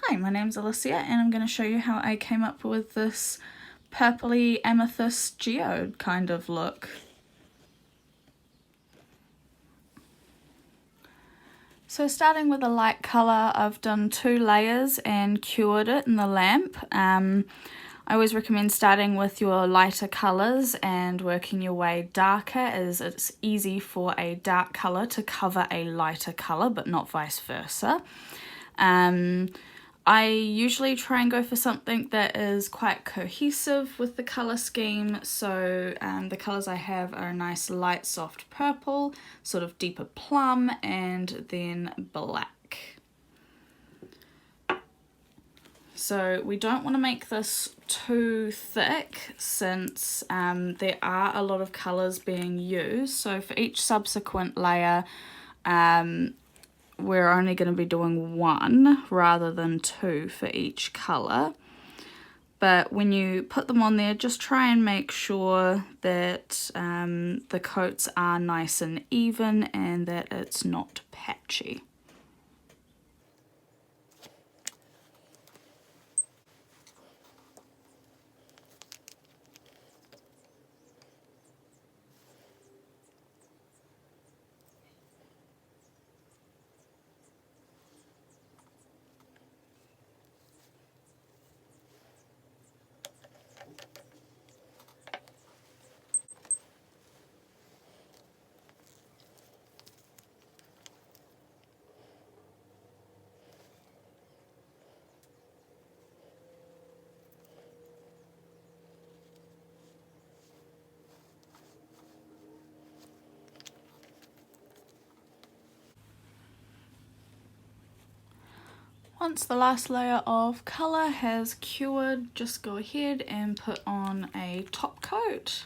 Hi, my name's Alyssia and I'm going to show you how I came up with this purpley amethyst geode kind of look. So starting with a light colour, I've done 2 layers and cured it in the lamp. I always recommend starting with your lighter colours and working your way darker, as it's easy for a dark colour to cover a lighter colour but not vice versa. I usually try and go for something that is quite cohesive with the colour scheme, so the colours I have are a nice light soft purple, sort of deeper plum, and then black. So we don't want to make this too thick since there are a lot of colours being used, so for each subsequent layer we're only going to be doing 1 rather than 2 for each colour. But when you put them on there, just try and make sure that the coats are nice and even and that it's not patchy. Once the last layer of colour has cured, just go ahead and put on a top coat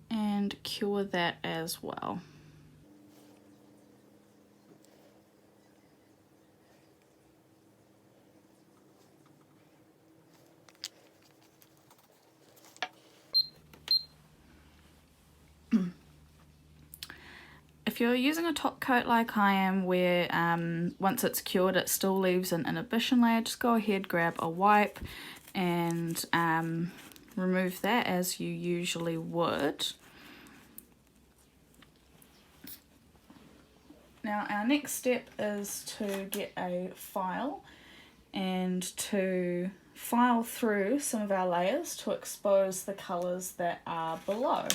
and cure that as well. If you're using a top coat like I am, where once it's cured it still leaves an inhibition layer, just go ahead, grab a wipe and remove that as you usually would. Now our next step is to get a file and to file through some of our layers to expose the colours that are below.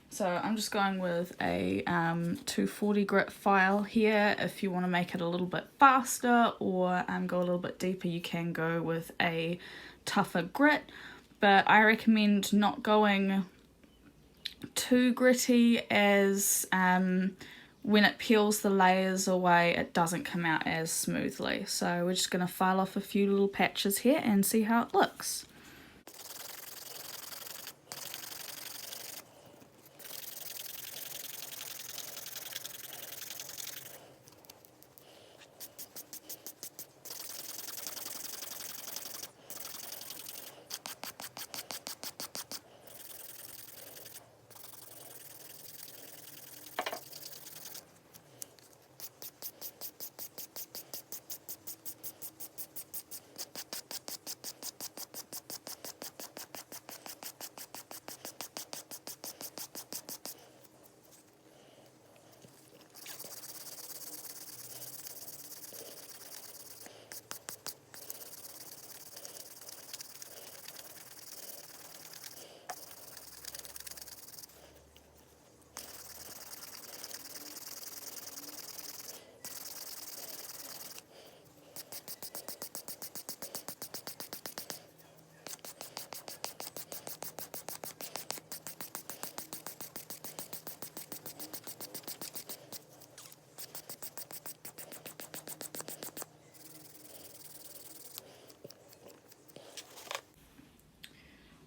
So I'm just going with a 240 grit file here. If you want to make it a little bit faster or go a little bit deeper, you can go with a tougher grit, but I recommend not going too gritty, as when it peels the layers away it doesn't come out as smoothly. So we're just going to file off a few little patches here and see how it looks.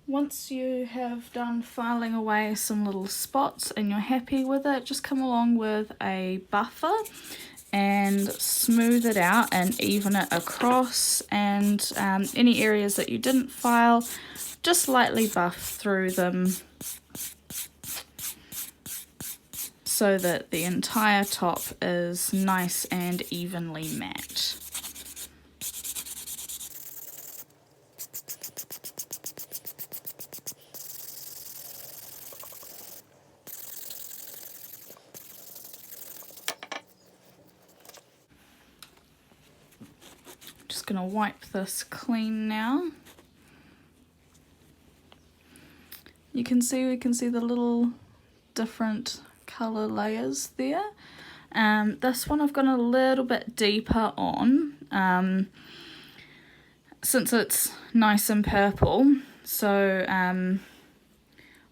Once you have done filing away some little spots and you're happy with it, just come along with a buffer and smooth it out and even it across, and any areas that you didn't file, just lightly buff through them so that the entire top is nice and evenly matte. Just gonna wipe this clean now. We can see the little different colour layers there. This one I've gone a little bit deeper on, since it's nice and purple, so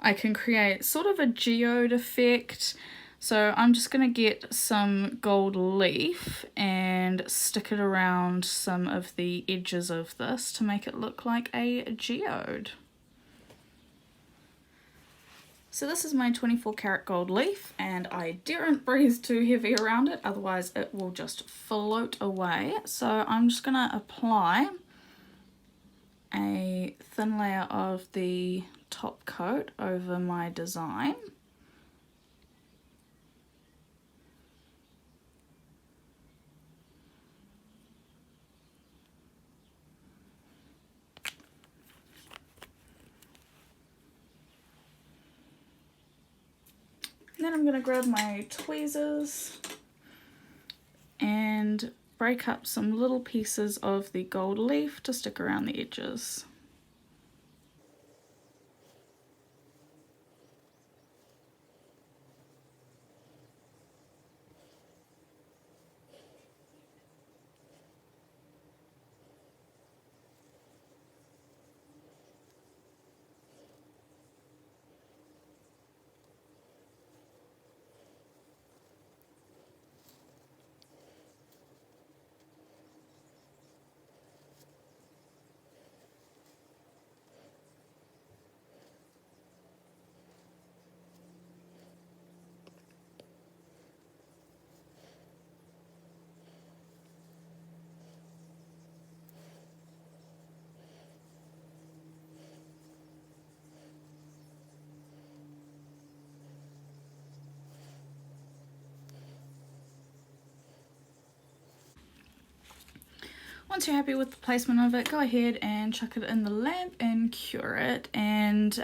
I can create sort of a geode effect. So I'm just going to get some gold leaf and stick it around some of the edges of this to make it look like a geode. So this is my 24 karat gold leaf, and I daren't breathe too heavy around it, otherwise it will just float away. So I'm just going to apply a thin layer of the top coat over my design. Then I'm going to grab my tweezers and break up some little pieces of the gold leaf to stick around the edges. Once you're happy with the placement of it, go ahead and chuck it in the lamp and cure it. And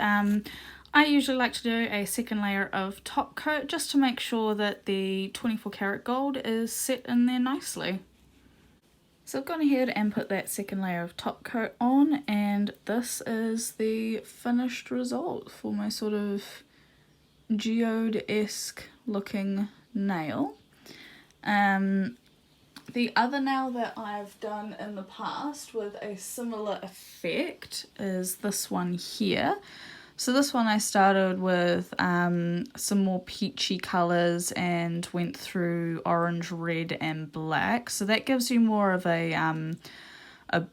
I usually like to do a second layer of top coat just to make sure that the 24 karat gold is set in there nicely. So I've gone ahead and put that second layer of top coat on, and this is the finished result for my sort of geode-esque looking nail. The other nail that I've done in the past with a similar effect is this one here. So this one I started with some more peachy colours and went through orange, red and black. So that gives you more of a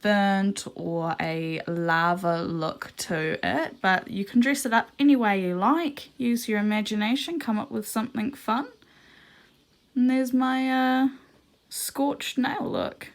burnt or a lava look to it. But you can dress it up any way you like. Use your imagination, come up with something fun. And there's my scorched nail look.